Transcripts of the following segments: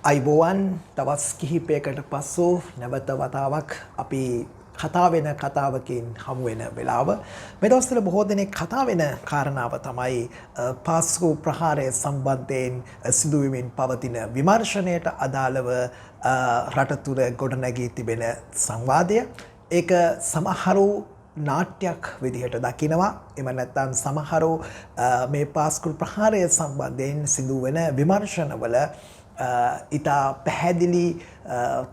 අයිබෝවන් දවස් කිහිපයකට පස්සු නැවත වතාවක් අපි කතා වෙන කතාවකින් හමු වෙන වෙලාව මේ දවස්වල බොහෝ දෙනෙක් කතා වෙන කාරණාව තමයි පාස්කු ප්‍රහාරය සම්බන්ධයෙන් සිදුවීමින් පවතින විමර්ශනයට අදාළව රට තුළ ගොඩනැගී තිබෙන සංවාදය. ඒක සමහරු නාට්‍යයක් විදිහට දකිනවා. එම නැත්නම් සමහරු මේ පාස්කු ප්‍රහාරය සම්බන්ධයෙන් සිදුවෙන විමර්ශනවල ඉතා පැහැදිලි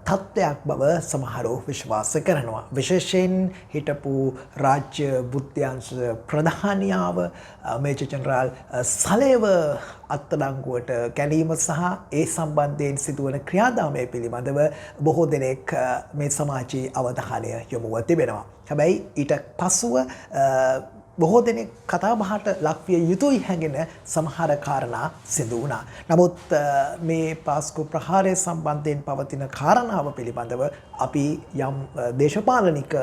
තත්ත්වයක් බව සමහරු විශ්වාස කරනවා. විශේෂයෙන් හිටපු රාජ්‍ය බුද්ධ්‍යංශ ප්‍රධානියාව මේජර් ජෙනරාල් සලේව අත්අඩංගුවට ගැනීම සහ ඒ සම්බන්ධයෙන් සිදුවන ක්‍රියාදාමය පිළිබඳව බොහෝ දෙනෙක් මේ සමාජයේ අවධානය යොමුව තිබෙනවා. හැබැයි ඊට පසුව බොහෝ දෙනෙක් කතාබහට ලක්විය යුතුයි හැඟෙන සමහර කාරණා සිදු වුණා. නමුත් මේ පාස්කු ප්‍රහාරය සම්බන්ධයෙන් පවතින කාරණාව පිළිබඳව අපි යම් දේශපාලනික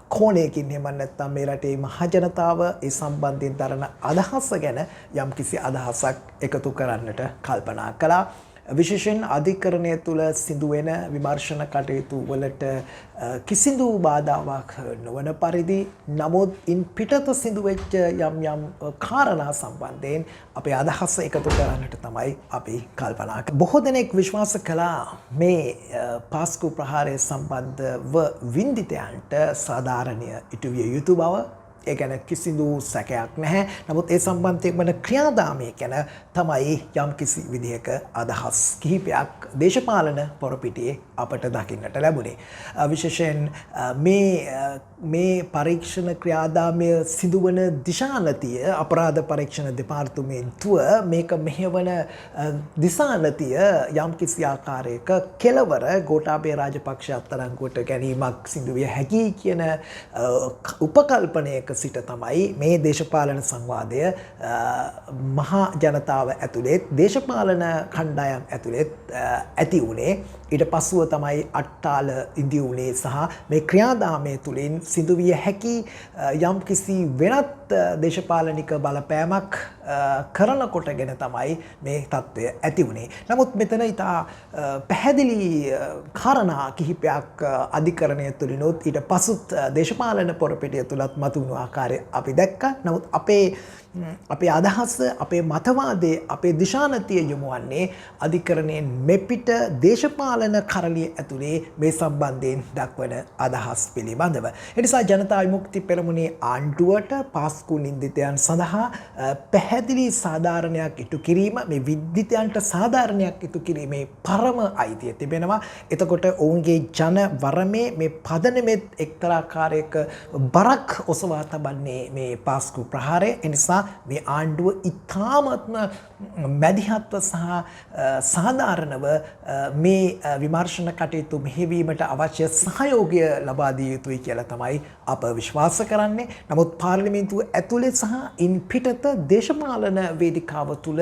කෝණයකින් එහෙම නැත්නම් මේ රටේ මහජනතාව ඒ සම්බන්ධයෙන් දරන අදහස ගැන යම්කිසි අදහසක් එකතු කරන්නට කල්පනා කළා. විශේෂයෙන් අධිකරණය තුළ සිදුවෙන විමර්ශන කටයුතු වලට කිසිදු බාධාවක් නොවන පරිදි නමුත් ඉන් පිටත සිදුවෙච්ච යම් කාරණා සම්බන්ධයෙන් අපේ අදහස එකතු කරන්නට තමයි අපි කල්පනා කරන්නේ. බොහෝ දෙනෙක් විශ්වාස කළා මේ පාස්කු ප්‍රහාරය සම්බන්ධව වින්දිතයන්ට සාධාරණය ඉටු විය යුතු බව. ඒ ගැන කිසිදු සැකයක් නැහැ. නමුත් ඒ සම්බන්ධයෙන් වන ක්‍රියාදාමය ගැන තමයි යම් කිසි විදිහක අදහස් කිහිපයක් දේශපාලන පොරපිටියේ අපට දකින්නට ලැබුණේ. විශේෂයෙන් මේ පරීක්ෂණ ක්‍රියාදාමය සිදුවන දිශානතිය අපරාධ පරීක්ෂණ දෙපාර්තමේන්තුව මේක මෙහෙවන දිශානතිය යම් කිසි ආකාරයක කෙලවර ගෝඨාභය රාජපක්ෂ අත්අඩංගුවට ගැනීමක් සිදු විය හැකි කියන උපකල්පනයක සිට තමයි මේ දේශපාලන සංවාදය මහා ජනතාව ඇතුළේ දේශපාලන කණ්ඩායම් ඇතුළේ ඇති වුණේ. ඊට පසුව තමයි අට්ටාල ඉදි වුණේ සහ මේ ක්‍රියාදාමය තුළින් සිදුවිය හැකි යම්කිසි වෙනත් දේශපාලනික බලපෑමක් කරනකොටගෙන තමයි මේ තත්ත්වය ඇති වුණේ. නමුත් මෙතන ඉතා පැහැදිලි කාරණා කිහිපයක් අධිකරණය තුළිනුත් ඊට පසුත් දේශපාලන පොරපිටිය තුලත් මතුවුණු ආකාරය අපි දැක්කා. නමුත් අපේ අදහස අපේ මතවාදයේ අපේ දිශානතිය යොමු වන්නේ අධිකරණයෙන් මෙපිට දේශපාලන කරළිය ඇතුලේ මේ සම්බන්ධයෙන් දක්වන අදහස් පිළිබඳව. ඒ නිසා ජනතා විමුක්ති පෙරමුණේ ආණ්ඩුවට පාස්කු නින්දිතයන් සඳහා පැහැදිලි සාධාරණයක් ඉටු කිරීම, මේ විද්දිතයන්ට සාධාරණයක් ඉටු කිරීමේ පරම අයිතිය තිබෙනවා. එතකොට ඔවුන්ගේ ජන වරමේ මේ පදනමෙත් එක්තරා ආකාරයක බරක් ඔසවා තබන්නේ මේ පාස්කු ප්‍රහාරය. ඒ නිසා මේ ආණ්ඩුව ඉතාමත්ම මැදිහත්ව සහ සාධාරණව මේ විමර්ශන කටයුතු මෙහෙවීමට අවශ්‍ය සහයෝගය ලබා දිය යුතුයි කියලා තමයි අප විශ්වාස කරන්නේ. නමුත් පාර්ලිමේන්තුව ඇතුළේ සහ ඉන් පිටත දේශපාලන වේදිකාව තුළ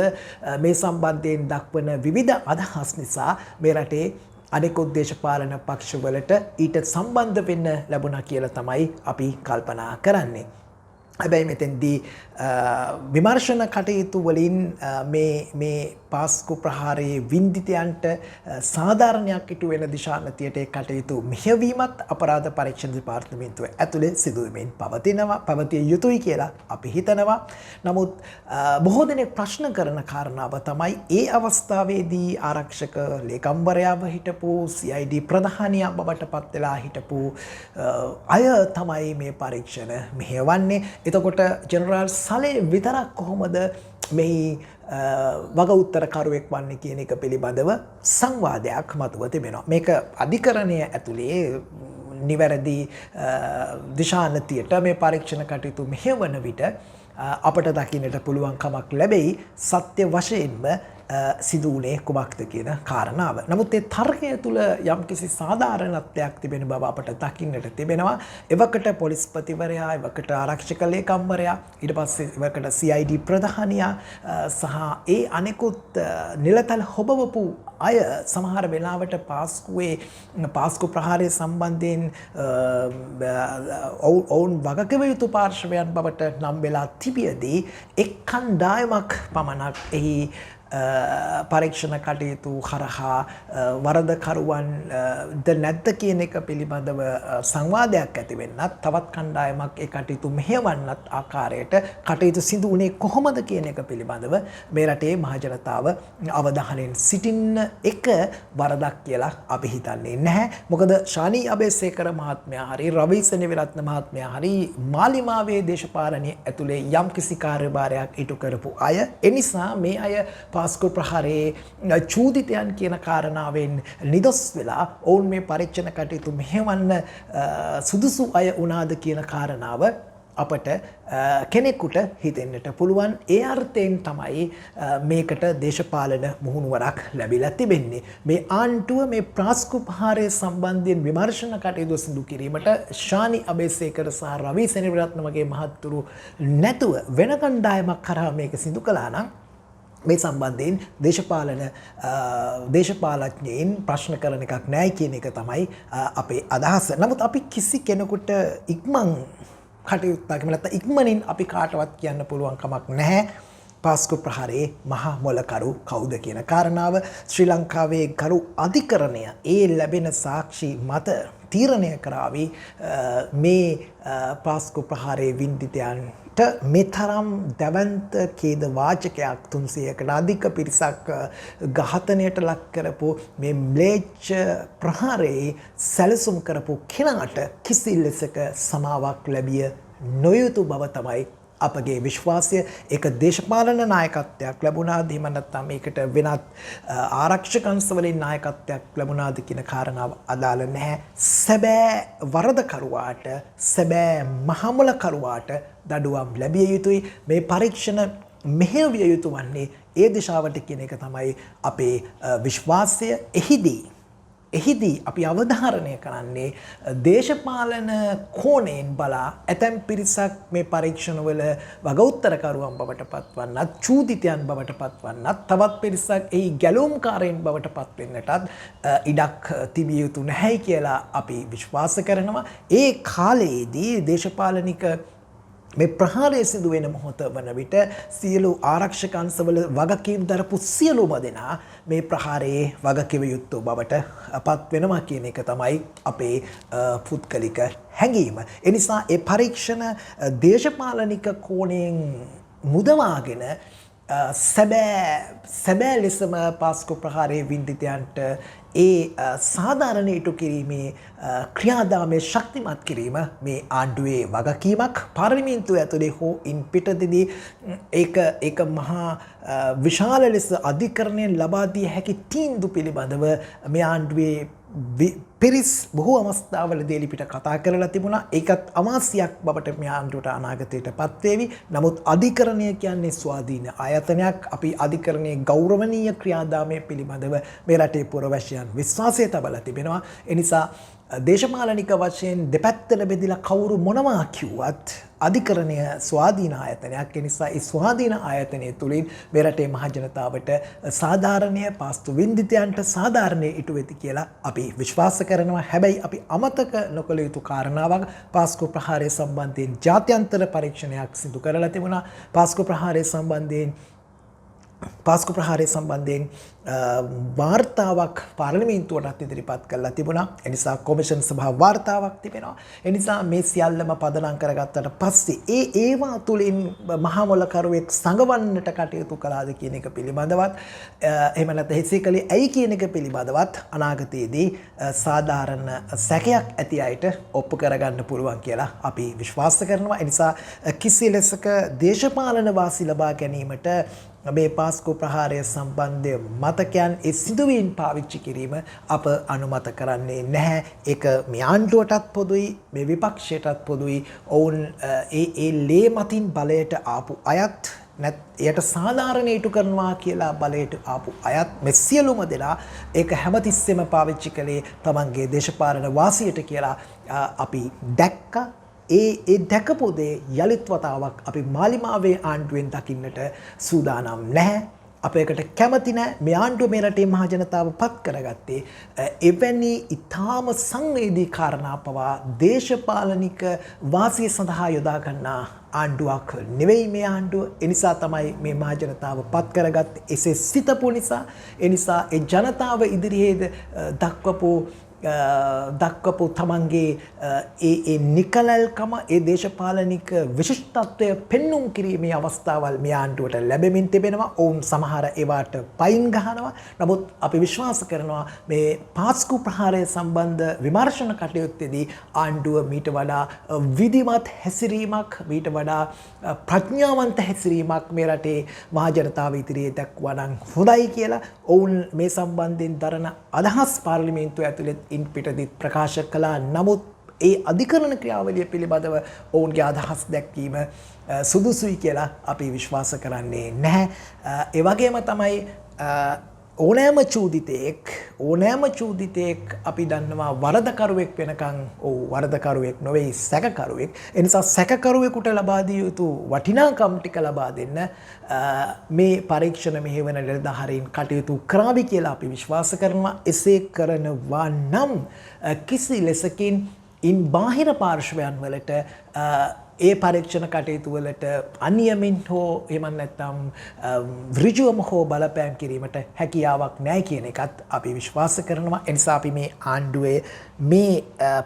මේ සම්බන්ධයෙන් දක්වන විවිධ අදහස් නිසා මේ රටේ අනෙකුත් දේශපාලන පක්ෂවලට ඊට සම්බන්ධ වෙන්න ලැබුණා කියලා තමයි අපි කල්පනා කරන්නේ. හැබැයි මෙතෙන්දී විමර්ශන කටයුතු වලින් මේ පාස්කු ප්‍රහාරයේ වින්දිතයන්ට සාධාරණයක් ඉටු වෙන දිශානතියට ඒ කටයුතු මෙහෙවීමත් අපරාධ පරීක්ෂණ දෙපාර්තමේන්තුව ඇතුලේ සිදුවීමෙන් පවතිය යුතුයි කියලා අපි හිතනවා. නමුත් බොහෝ දෙනෙක් ප්‍රශ්න කරන කාරණාව තමයි ඒ අවස්ථාවේදී ආරක්ෂක ලේකම්වරයාව හිටපු CID ප්‍රධානියා බවට පත් වෙලා හිටපු අය තමයි මේ පරීක්ෂණ මෙහෙවන්නේ. එතකොට ජෙනරාල් සලේ විතරක් කොහොමද මෙහි වග උත්තරකරුවෙක් වන්නේ කියන එක පිළිබඳව සංවාදයක් මතුව තිබෙනවා. මේක අධිකරණය ඇතුලේ නිවැරදි දිශානතියට මේ පරීක්ෂණ කටයුතු මෙහෙවන විට අපට දකින්නට පුළුවන් කමක් ලැබෙයි සත්‍ය වශයෙන්ම සිදු වුණේ කුමක්ද කියන කාරණාව. නමුත් ඒ තර්කය තුළ යම්කිසි සාධාරණත්වයක් තිබෙන බව අපට දකින්නට තිබෙනවා. එවකට පොලිස්පතිවරයා, එවකට ආරක්ෂක ලේකම්වරයා, ඊට පස්සේ එවකට CID ප්‍රධානියා සහ ඒ අනෙකුත් නිලතල හොබවපු අය සමහර වෙලාවට පාස්කු ප්‍රහාරය සම්බන්ධයෙන් ඔවුන් වගකිව යුතු පාර්ශවයන් බවට නම් වෙලා තිබියදී එක් කණ්ඩායමක් පමණක් එහි පරීක්ෂණ කටයුතු හරහා වරදකරුවන් ද නැද්ද කියන එක පිළිබඳව සංවාදයක් ඇති වෙන්නත් තවත් කණ්ඩායමක් ඒ කටයුතු මෙහෙවන්නත් ආකාරයට කටයුතු සිදු වුණේ කොහොමද කියන එක පිළිබඳව මේ රටේ මහජනතාව අවධානයෙන් සිටින්න එක වරදක් කියලා අපි හිතන්නේ නැහැ. මොකද ශානි අබේසේකර මහත්මයා හරි රවී සෙනවිරත්න මහත්මයා හරි මාලිමාවේ දේශපාලනයේ ඇතුලේ යම්කිසි කාර්යභාරයක් ඉටු කරපු අය. ඒ නිසා මේ අය පාස්කු ප්‍රහාරයේ චූදිතයන් කියන කාරණාවෙන් නිදොස් වෙලා ඔවුන් මේ පරීක්ෂණ කටයුතු මෙහෙවන්න සුදුසු අය වුණාද කියන කාරණාව අපට කෙනෙකුට හිතෙන්නට පුළුවන්. ඒ අර්ථයෙන් තමයි මේකට දේශපාලන මුහුණුවරක් ලැබිලා තිබෙන්නේ. මේ ආණ්ඩුව මේ ප්‍රාස්කු ප්‍රහාරය සම්බන්ධයෙන් විමර්ශන කටයුතු සිදු කිරීමට ශානි අබේසේකර සහ රවී සෙනවිරත්න වගේ මහත්තුරු නැතුව වෙන කණ්ඩායමක් කරා මේක සිදු කළා නම් මේ සම්බන්ධයෙන් දේශපාලඥයින් ප්‍රශ්න කරන එකක් නැහැ කියන එක තමයි අපේ අදහස. නමුත් අපි කිසි කෙනෙකුට ඉක්මන් කටයුත්තක් නැත්නම් ඉක්මනින් අපි කාටවත් කියන්න පුළුවන් කමක් නැහැ පාස්කු ප්‍රහාරයේ මහා මොලකරු කවුද කියන කාරණාව. ශ්‍රී ලංකාවේ ගරු අධිකරණය ඒ ලැබෙන සාක්ෂි මත තීරණය කරાવી මේ පාස්කු ප්‍රහාරයේ වින්දිතයන්ට මෙතරම් දැවන්ත ඛේද වාචකයක් 300කට අධික පිරිසක් ඝාතනයට ලක් කරපු මේ ම්ලේච්ඡ ප්‍රහාරයේ සැලසුම් කරපු කෙනාට කිසි ලෙසක සමාවක් ලැබිය නොයුතු බව තමයි අපගේ විශ්වාසය. ඒක දේශපාලන නායකත්වයක් ලැබුණාද එහෙම නැත්නම් මේකට වෙනත් ආරක්ෂක අංශවලින් නායකත්වයක් ලැබුණාද කියන කාරණාව අදාළ නැහැ. සැබෑ වරදකරුවාට සැබෑ මහමුලකරුවාට දඩුවම් ලැබිය යුතුයි. මේ පරීක්ෂණ මෙහෙයවිය යුතු වන්නේ ඒ දිශාවට කියන එක තමයි අපේ විශ්වාසය. එහිදී අපි අවධාරණය කරන්නේ දේශපාලන කෝණයෙන් බලා ඇතැම් පිරිසක් මේ පරීක්ෂණවල වගඋත්තරකරුවන් බවට පත්වන්නත් චූදිතයන් බවට පත්වන්නත් තවත් පිරිසක් එහි ගැලුම්කාරයන් බවට පත්වෙන්නටත් ඉඩක් තිබිය යුතු නැහැ කියලා අපි විශ්වාස කරනවා. ඒ කාලයේදී දේශපාලනික මේ ප්‍රහාරය සිදු වෙන මොහොත වන විට සියලු ආරක්ෂක අංශවල වගකීම් දරපු සියලුම දෙනා මේ ප්‍රහාරයේ වගකිව යුතු බවට පත් වෙනවා කියන එක තමයි අපේ පුද්ගලික හැඟීම. ඒ නිසා ඒ පරීක්ෂණ දේශපාලනික කෝණයෙන් මුදවාගෙන සැබෑ ලෙසම පාස්කු ප්‍රහාරයේ වින්දිතයන්ට ඒ සාධාරණ ඉටු කිරීමේ ක්‍රියාදාමයේ ශක්තිමත් කිරීම මේ ආණ්ඩුවේ වගකීමක්. පාර්ලිමේන්තුව ඇතුලේ හෝ ඉන් පිටතදී ඒක මහා විශාල ලෙස අධිකරණයෙන් ලබා දිය හැකි තීන්දුව පිළිබඳව මේ ආණ්ඩුවේ පිරිස් බොහෝ අවස්ථාවලදී ලිපිට කතා කරලා තිබුණා. ඒකත් අමාසියක් බවට මේ ආණ්ඩුවට අනාගතයට පත්වේවි. නමුත් අධිකරණය කියන්නේ ස්වාධීන ආයතනයක්. අපි අධිකරණයේ ගෞරවනීය ක්‍රියාදාමයේ පිළිබඳව මේ රටේ පුරවැසියන් විශ්වාසය තබලා තිබෙනවා. ඒ නිසා දේශපාලනික වශයෙන් දෙපැත්තට බෙදලා කවුරු මොනවා කිව්වත් අධිකරණය ස්වාධීන ආයතනයක්. ඒ නිසා ඒ ස්වාධීන ආයතනය තුලින් මේ රටේ මහ ජනතාවට සාධාරණය පාස්තු වින්දිතයන්ට සාධාරණය ඉටු වෙති කියලා අපි විශ්වාස කරනවා. හැබැයි අපි අමතක නොකළ යුතු කාරණාවක් පාස්කු ප්‍රහාරය සම්බන්ධයෙන් ජාත්‍යන්තර පරීක්ෂණයක් සිදු කරලා තිබුණා. පාස්කු ප්‍රහාරය සම්බන්ධයෙන් වාර්තාවක් පාර්ලිමේන්තුවටත් ඉදිරිපත් කරලා තිබුණා. ඒ නිසා කොමිෂන් සභාව වාර්තාවක් තිබෙනවා. ඒ නිසා මේ සියල්ලම පදනම් කරගත්තට පස්සේ ඒවා තුලින් මහා මොලකරුවෙක් සංගවන්නට කටයුතු කළාද කියන එක පිළිබඳවත් එහෙම නැත්නම් හිසේකලේ ඇයි කියන එක පිළිබඳවත් අනාගතයේදී සාධාරණ සැකයක් ඇති අයට ඔප්පු කරගන්න පුළුවන් කියලා අපි විශ්වාස කරනවා. ඒ නිසා කිසි ලෙසක දේශපාලන වාසි ලබා ගැනීමට මේ පාස්කු ප්‍රහාරය සම්බන්ධ මතකයන් ඒ සිදුවීම් පාවිච්චි කිරීම අප අනුමත කරන්නේ නැහැ. ඒක මේ ආණ්ඩුවටත් පොදුයි, මේ විපක්ෂයටත් පොදුයි. ඔවුන් ඒ ලේ මතින් බලයට ආපු අයත් එයට සාධාරණ ඉටු කරනවා කියලා බලයට ආපු අයත් මේ සියලුම දෙනා ඒක හැමතිස්සෙම පාවිච්චි කළේ තමන්ගේ දේශපාලන වාසියට කියලා අපි දැක්කා. ඒ දැකපු දේ යලිත් වතාවක් අපි මාලිමාවේ ආණ්ඩුවෙන් දකින්නට සූදානම් නැහැ. අපේකට කැමති නැහැ. මේ ආණ්ඩුව මේ රටේ මහ ජනතාව පත් කරගත්තේ එවැනි ඊටාම සංවේදී කාරණා පවා දේශපාලනික වාසිය සඳහා යොදා ගන්නා ආණ්ඩුවක් නෙවෙයි මේ ආණ්ඩුව. ඒ නිසා තමයි මේ මහ ජනතාව පත් කරගත්තේ. එසේ සිතපු නිසා, ඒ නිසා ඒ ජනතාව ඉදිරියේද දක්වපු තමන්ගේ ඒ නිකලල්කම, ඒ දේශපාලනික විශිෂ්ටත්වය පෙන්눔 කිරීමේ අවස්ථාවල් මේ ආණ්ඩුවට ලැබෙමින් තිබෙනවා. ඔවුන් සමහර ඒවාට පයින් ගහනවා. නමුත් අපි විශ්වාස කරනවා මේ පාස්කු ප්‍රහාරය සම්බන්ධ විමර්ශන කටයුත්තේදී ආණ්ඩුව මීට වඩා විධිමත් හැසිරීමක්, මීට වඩා ප්‍රඥාවන්ත හැසිරීමක් මේ රටේ මහ ජනතාව ඉදිරියේ දක්වනවා නම් හොඳයි කියලා ඔවුන් මේ සම්බන්ධයෙන් දරන අදහස් පාර්ලිමේන්තුව ඇතුළේ ඉන් පිටදීත් ප්‍රකාශ කළා. නමුත් ඒ අධිකරණ ක්‍රියාවලිය පිළිබඳව ඔවුන්ගේ අදහස් දැක්වීම සුදුසුයි කියලා අපි විශ්වාස කරන්නේ නැහැ. ඒ වගේම තමයි ඕනෑම චූදිතයෙක් අපි දන්නවා වරදකරුවෙක් වෙනකන් වරදකරුවෙක් නොවේ සැකකරුවෙක්. ඒ නිසා සැකකරුවෙකුට ලබා දිය යුතු වටිනාකම් ටික ලබා දෙන්න මේ පරීක්ෂණ මෙහෙවන නිලධාරීන් කටයුතු කරાવી කියලා අපි විශ්වාස කරනවා. එසේ කරනවා නම් කිසි ලෙසකින් ඉන් බාහිර පාර්ශවයන් වලට ඒ පරීක්ෂණ කටයුතු වලට අනියමින් හෝ එහෙම නැත්නම් ඍජුවම හෝ බලපෑම් කිරීමට හැකියාවක් නැහැ කියන එකත් අපි විශ්වාස කරනවා. ඒ නිසා අපි මේ ආණ්ඩුවේ මේ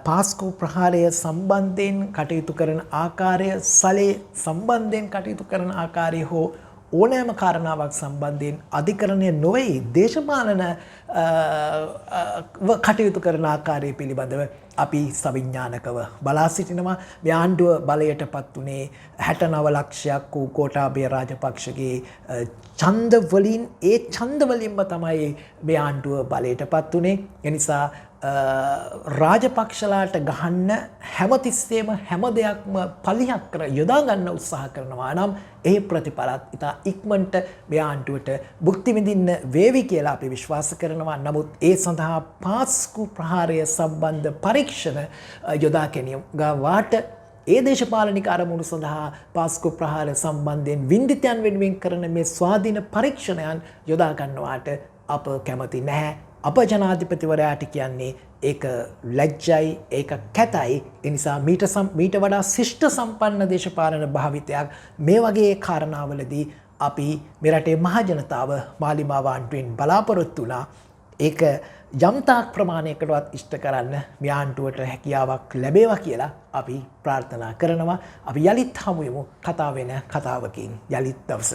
පාස්කු ප්‍රහාරය සම්බන්ධයෙන් කටයුතු කරන ආකාරය, සලේ සම්බන්ධයෙන් කටයුතු කරන ආකාරය හෝ ඕනෑම කාරණාවක් සම්බන්ධයෙන් අධිකරණය නොවේ දේශපාලන කටයුතු කරන ආකාරය පිළිබඳව අපි සවිඥානිකව බලා සිටිනවා. මේ ආණ්ඩුව බලයට පත් වුණේ 69 ලක්ෂයක් වූ ගෝඨාභය රාජපක්ෂගේ ඡන්ද වලින්, ඒ ඡන්ද වලින්ම තමයි මේ ආණ්ඩුව බලයට පත් වුණේ. ඒ නිසා රාජපක්ෂලාට ගහන්න හැමතිස්සෙම හැම දෙයක්ම පලිහක් කර යොදා ගන්න උත්සාහ කරනවා නම් ඒ ප්‍රතිඵලත් ඉතා ඉක්මනට මේ ආණ්ඩුවට භුක්ති විඳින්න වේවි කියලා අපි විශ්වාස කරනවා. නමුත් ඒ සඳහා පාස්කු ප්‍රහාරය සම්බන්ධ පරීක්ෂණ යොදා ගැනීම ගාවාට ඒ දේශපාලනික අරමුණු සඳහා පාස්කු ප්‍රහාර සම්බන්ධයෙන් වින්දිතයන් වෙනුවෙන් කරන මේ ස්වාධීන පරීක්ෂණයන් යොදා ගන්නවාට අප කැමති නැහැ. අප ජනාධිපතිවරයාට කියන්නේ ඒක ලැජ්ජයි, ඒක කැතයි. ඒ නිසා මීට වඩා ශිෂ්ට සම්පන්න දේශපාලන භාවිතයක් මේ වගේ කාරණාවලදී අපි මේ රටේ මහ ජනතාව මාලිමාව ආණ්ඩුවෙන් බලාපොරොත්තු වුණා. ඒක යම්තාක් ප්‍රමාණයකටවත් ඉෂ්ට කරන්න මේ ආණ්ඩුවට හැකියාවක් ලැබේවා කියලා අපි ප්‍රාර්ථනා කරනවා. අපි යලිත් හමු වෙමු කතා වෙන කතාවකින් යලිත් දවසක.